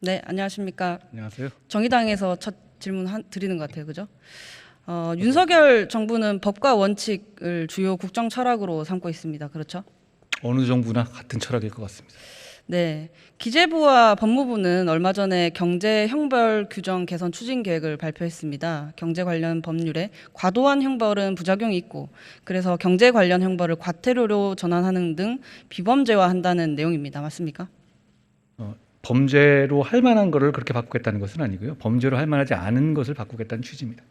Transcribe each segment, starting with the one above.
네, 안녕하십니까. 안녕하세요. 정의당에서 첫 질문 드리는 것 같아요. 그죠? 윤석열 정부는 법과 원칙을 주요 국정 철학으로 삼고 있습니다. 그렇죠? 어느 정부나 같은 철학일 것 같습니다. 네. 기재부와 법무부는 얼마 전에 경제 형벌 규정 개선 추진 계획을 발표했습니다. 경제 관련 법률에 과도한 형벌은 부작용이 있고, 그래서 경제 관련 형벌을 과태료로 전환하는 등 비범죄화한다는 내용입니다. 맞습니까? 범죄로 할 만한 것을 그렇게 바꾸겠다는 것은 아니고요. 범죄로 할 만하지 않은 것을 바꾸겠다는 취지입니다.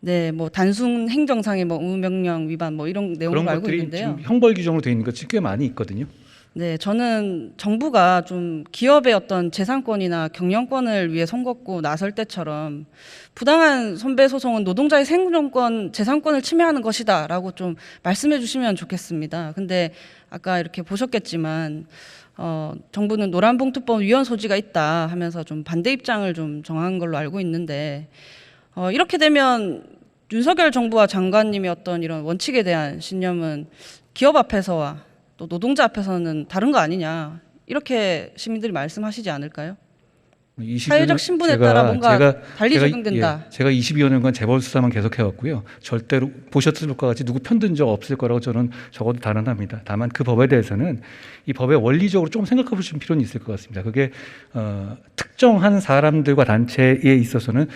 네, 뭐 단순 행정상의 뭐 의무명령 위반 뭐 이런 내용으로 그런 알고 것들이 있는데요. 지금 형벌 규정으로 되어 있는 것이 꽤 많이 있거든요. 네, 저는 정부가 좀 기업의 어떤 재산권이나 경영권을 위해 손걷고 나설 때처럼 부당한 손배 소송은 노동자의 생존권, 재산권을 침해하는 것이다라고 좀 말씀해 주시면 좋겠습니다. 근데 아까 이렇게 보셨겠지만 정부는 노란봉투법 위헌 소지가 있다 하면서 좀 반대 입장을 좀 정한 걸로 알고 있는데 이렇게 되면 윤석열 정부와 장관님의 어떤 이런 원칙에 대한 신념은 기업 앞에서와 또 노동자 앞에서는 다른 거 아니냐 이렇게 시민들이 말씀하시지 않을까요? 사회적 신분에 따라 뭔가 달리 적용된다. 제가 22여 년간 재벌 수사만 계속 해왔고요. 절대로 보셨을 것 같이 누구 편든 적 없을 거라고 저는 적어도 단언합니다. 다만 그 법에 대해서는 이 법의 원리적으로 조금 생각해 보실 필요는 있을 것 같습니다. 그게 특정한 사람들과 단체에 있어서는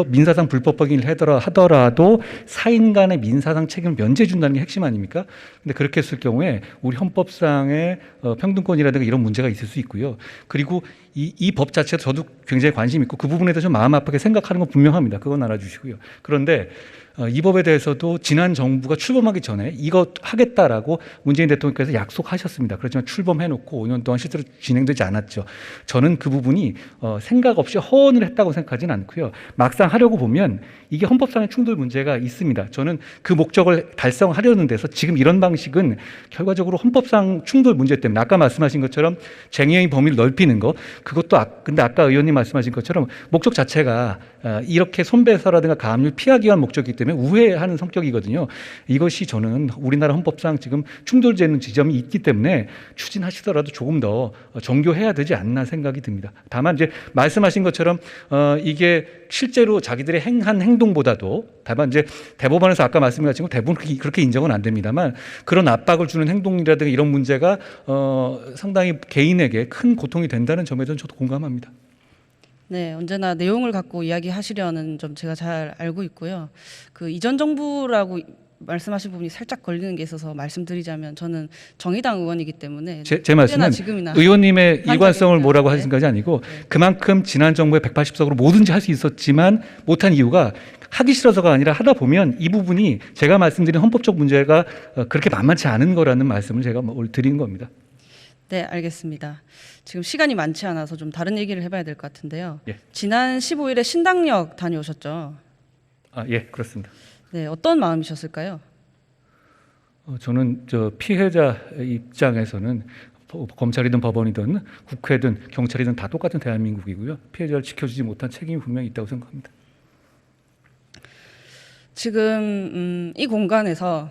민사상 불법행위를 하더라도 사인 간의 민사상 책임을 면제해 준다는 게 핵심 아닙니까? 근데 그렇게 했을 경우에 우리 헌법상의 평등권이라든가 이런 문제가 있을 수 있고요. 그리고 이 법 자체도 저도 굉장히 관심 있고 그 부분에 대해서 마음 아프게 생각하는 건 분명합니다. 그건 알아주시고요. 그런데 이 법에 대해서도 지난 정부가 출범하기 전에 이거 하겠다라고 문재인 대통령께서 약속하셨습니다. 그렇지만 출범해놓고 5년 동안 실제로 진행되지 않았죠. 저는 그 부분이 생각 없이 허언을 했다고 생각하지는 않고요. 막상 하려고 보면 이게 헌법상의 충돌 문제가 있습니다. 저는 그 목적을 달성하려는 데서 지금 이런 방식은 결과적으로 헌법상 충돌 문제 때문에 아까 말씀하신 것처럼 쟁의의 범위를 넓히는 거 그것도 근데 아까 의원님 말씀하신 것처럼 목적 자체가 이렇게 손배사라든가 가압류 피하기 위한 목적이기 때문에 우회하는 성격이거든요. 이것이 저는 우리나라 헌법상 지금 충돌되는 지점이 있기 때문에 추진하시더라도 조금 더 정교해야 되지 않나 생각이 듭니다. 다만 이제 말씀하신 것처럼 이게 실제로 자기들의 행한 행동보다도 다만 이제 대법원에서 아까 말씀하신 것 대부분 그렇게 인정은 안 됩니다만 그런 압박을 주는 행동이라든가 이런 문제가 상당히 개인에게 큰 고통이 된다는 점에서는 저도 공감합니다. 네, 언제나 내용을 갖고 이야기하시려는 점 제가 잘 알고 있고요. 그 이전 정부라고 말씀하신 부분이 살짝 걸리는 게 있어서 말씀드리자면 저는 정의당 의원이기 때문에 제 말씀은 의원님의 일관성을 뭐라고 하신 것이 아니고 그만큼 지난 정부의 180석으로 뭐든지 할 수 있었지만 못한 이유가 하기 싫어서가 아니라 하다 보면 이 부분이 제가 말씀드린 헌법적 문제가 그렇게 만만치 않은 거라는 말씀을 제가 드린 겁니다. 네, 알겠습니다. 지금 시간이 많지 않아서 좀 다른 얘기를 해봐야 될 것 같은데요. 예. 지난 15일에 신당역 다녀오셨죠? 예, 그렇습니다. 네, 어떤 마음이셨을까요? 저는 피해자 입장에서는 검찰이든 법원이든 국회든 경찰이든 다 똑같은 대한민국이고요. 피해자를 지켜주지 못한 책임이 분명히 있다고 생각합니다. 지금 이 공간에서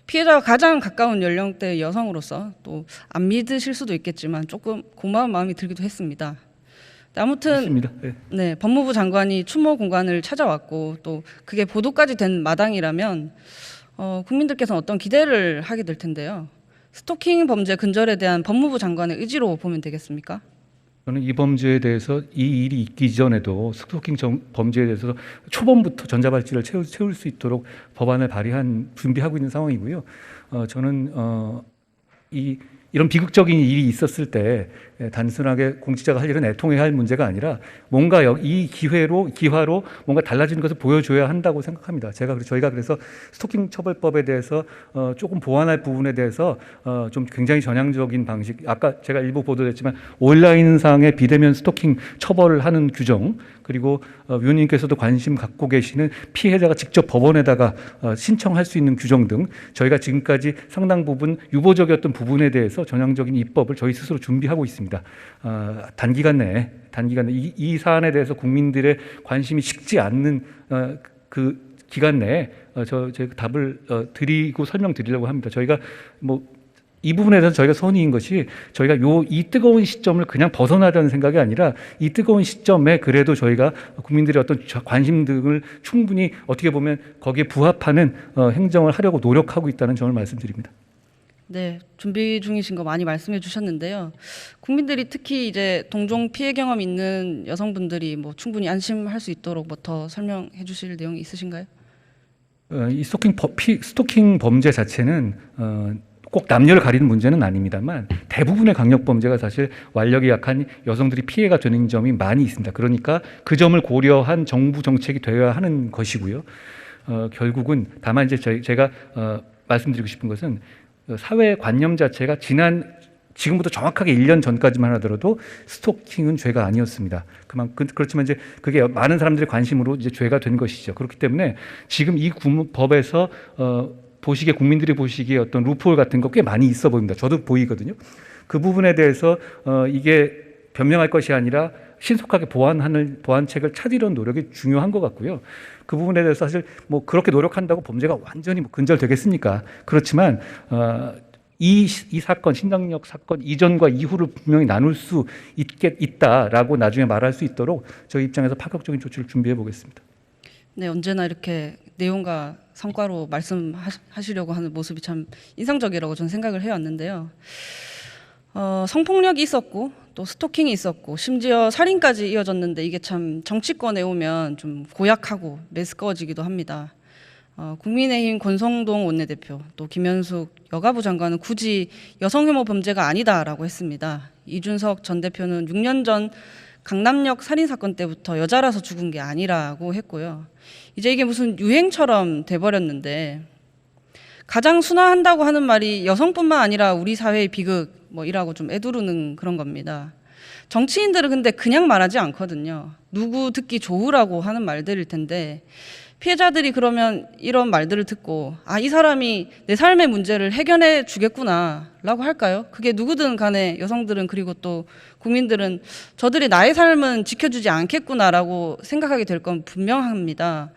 피해자가 가장 가까운 연령대의 여성으로서 또 안 믿으실 수도 있겠지만 조금 고마운 마음이 들기도 했습니다. 아무튼 네, 법무부 장관이 추모 공간을 찾아왔고 또 그게 보도까지 된 마당이라면 국민들께서는 어떤 기대를 하게 될 텐데요. 스토킹 범죄 근절에 대한 법무부 장관의 의지로 보면 되겠습니까? 저는 이 범죄에 대해서 이 일이 있기 이전에도 스토킹 범죄에 대해서 초범부터 전자발찌를 채울 수 있도록 법안을 준비하고 있는 상황이고요. 저는 이런 비극적인 일이 있었을 때 단순하게 공직자가 할 일은 애통해야 할 문제가 아니라 뭔가 이 기화로 뭔가 달라지는 것을 보여줘야 한다고 생각합니다. 저희가 그래서 스토킹 처벌법에 대해서 조금 보완할 부분에 대해서 좀 굉장히 전향적인 방식, 아까 제가 일부 보도됐지만 온라인상의 비대면 스토킹 처벌을 하는 규정, 그리고 위원님께서도 관심 갖고 계시는 피해자가 직접 법원에다가 신청할 수 있는 규정 등 저희가 지금까지 상당 부분 유보적이었던 부분에 대해서 전향적인 입법을 저희 스스로 준비하고 있습니다. 단기간 내에 이 사안에 대해서 국민들의 관심이 식지 않는 그 기간 내에 제가 답을 드리고 설명드리려고 합니다. 저희가 이 부분에 대해서 저희가 선의인 것이 저희가 이 뜨거운 시점을 그냥 벗어나려는 생각이 아니라 이 뜨거운 시점에 그래도 저희가 국민들의 어떤 관심 등을 충분히 어떻게 보면 거기에 부합하는 행정을 하려고 노력하고 있다는 점을 말씀드립니다. 네, 준비 중이신 거 많이 말씀해 주셨는데요. 국민들이 특히 이제 동종 피해 경험 있는 여성분들이 뭐 충분히 안심할 수 있도록 뭐 더 설명해 주실 내용이 있으신가요? 이 스토킹 범죄 자체는 꼭 남녀를 가리는 문제는 아닙니다만 대부분의 강력 범죄가 사실 완력이 약한 여성들이 피해가 되는 점이 많이 있습니다. 그러니까 그 점을 고려한 정부 정책이 되어야 하는 것이고요. 결국은 다만 이제 제가 말씀드리고 싶은 것은 사회 관념 자체가 지금부터 정확하게 1년 전까지만 하더라도 스토킹은 죄가 아니었습니다. 그렇지만 이제 그게 많은 사람들의 관심으로 이제 죄가 된 것이죠. 그렇기 때문에 지금 이 법에서 국민들이 보시기에 어떤 루프홀 같은 거 꽤 많이 있어 보입니다. 저도 보이거든요. 그 부분에 대해서 이게 변명할 것이 아니라 신속하게 보완책을 찾으려는 노력이 중요한 것 같고요. 그 부분에 대해서 사실 뭐 그렇게 노력한다고 범죄가 완전히 근절되겠습니까? 그렇지만 이 사건, 신당역 사건 이전과 이후를 분명히 나눌 수 있다라고 나중에 말할 수 있도록 저희 입장에서 파격적인 조치를 준비해 보겠습니다. 네, 언제나 이렇게 내용과 성과로 말씀하시려고 하는 모습이 참 인상적이라고 저는 생각을 해왔는데요. 성폭력이 있었고 또 스토킹이 있었고 심지어 살인까지 이어졌는데 이게 참 정치권에 오면 좀 고약하고 매스꺼워지기도 합니다. 국민의힘 권성동 원내대표 또 김현숙 여가부 장관은 굳이 여성혐오 범죄가 아니다라고 했습니다. 이준석 전 대표는 6년 전 강남역 살인 사건 때부터 여자라서 죽은 게 아니라고 했고요. 이제 이게 무슨 유행처럼 돼버렸는데 가장 순화한다고 하는 말이 여성뿐만 아니라 우리 사회의 비극 이라고 좀 애두르는 그런 겁니다. 정치인들은 근데 그냥 말하지 않거든요. 누구 듣기 좋으라고 하는 말들일 텐데 피해자들이 그러면 이런 말들을 듣고 이 사람이 내 삶의 문제를 해결해 주겠구나라고 할까요? 그게 누구든 간에 여성들은 그리고 또 국민들은 저들이 나의 삶은 지켜주지 않겠구나라고 생각하게 될 건 분명합니다.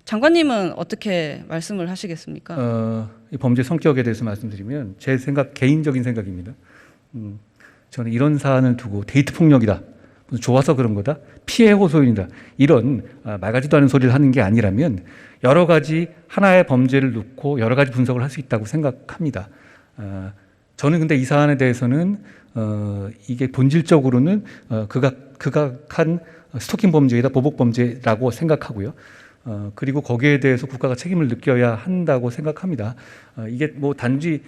장관님은 어떻게 말씀을 하시겠습니까? 이 범죄 성격에 대해서 말씀드리면 제 개인적인 생각입니다. 저는 이런 사안을 두고 데이트 폭력이다, 좋아서 그런 거다, 피해 호소인이다 이런 말 같지도 않은 소리를 하는 게 아니라면 여러 가지 하나의 범죄를 놓고 여러 가지 분석을 할 수 있다고 생각합니다. 저는 근데 이 사안에 대해서는 이게 본질적으로는 극악한 스토킹 범죄이다, 보복 범죄라고 생각하고요. 그리고 거기에 대해서 국가가 책임을 느껴야 한다고 생각합니다. 이게 단지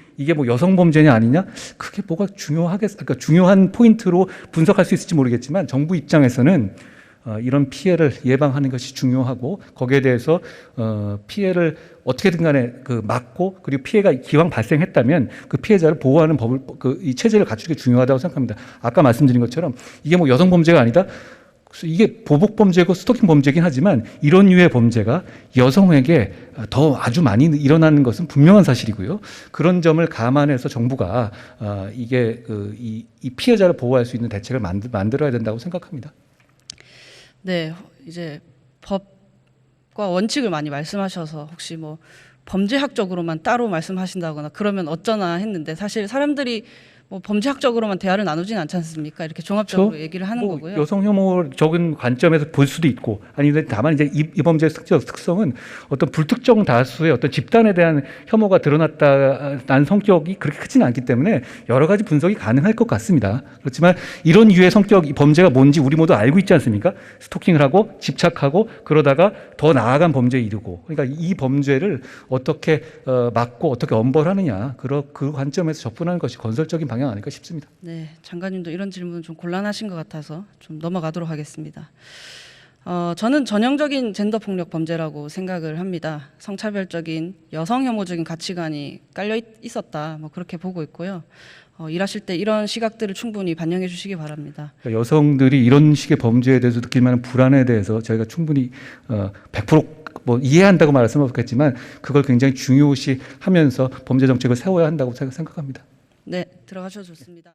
여성 범죄냐 아니냐 그게 뭐가 그러니까 중요한 포인트로 분석할 수 있을지 모르겠지만 정부 입장에서는 이런 피해를 예방하는 것이 중요하고 거기에 대해서 피해를 어떻게든 간에 막고 그리고 피해가 기왕 발생했다면 그 피해자를 보호하는 이 체제를 갖추는 게 중요하다고 생각합니다. 아까 말씀드린 것처럼 이게 여성 범죄가 아니다. 이게 보복 범죄고 스토킹 범죄긴 하지만 이런 류의 범죄가 여성에게 더 아주 많이 일어나는 것은 분명한 사실이고요. 그런 점을 감안해서 정부가 이 피해자를 보호할 수 있는 대책을 만들어야 된다고 생각합니다. 네, 이제 법과 원칙을 많이 말씀하셔서 혹시 범죄학적으로만 따로 말씀하신다거나 그러면 어쩌나 했는데 사실 사람들이 범죄학적으로만 대화를 나누지는 않지 않습니까? 이렇게 종합적으로 얘기를 하는 거고요. 여성 혐오적인 관점에서 볼 수도 있고 아니면 다만 이제 이 범죄의 특성은 어떤 불특정 다수의 어떤 집단에 대한 혐오가 드러났다는 성격이 그렇게 크지는 않기 때문에 여러 가지 분석이 가능할 것 같습니다. 그렇지만 이런 유의 성격, 이 범죄가 뭔지 우리 모두 알고 있지 않습니까? 스토킹을 하고 집착하고 그러다가 더 나아간 범죄에 이르고 그러니까 이 범죄를 어떻게 막고 어떻게 엄벌하느냐 그 관점에서 접근하는 것이 건설적인 방향 아닐까 싶습니다. 네, 장관님도 이런 질문은 좀 곤란하신 것 같아서 좀 넘어가도록 하겠습니다. 저는 전형적인 젠더 폭력 범죄라고 생각을 합니다. 성차별적인 여성 혐오적인 가치관이 깔려 있었다, 그렇게 보고 있고요. 일하실 때 이런 시각들을 충분히 반영해 주시기 바랍니다. 그러니까 여성들이 이런 식의 범죄에 대해서 느낄 만한 불안에 대해서 저희가 충분히 100% 이해한다고 말할 수는 없겠지만 그걸 굉장히 중요시하면서 범죄 정책을 세워야 한다고 생각합니다. 네, 들어가셔도 좋습니다.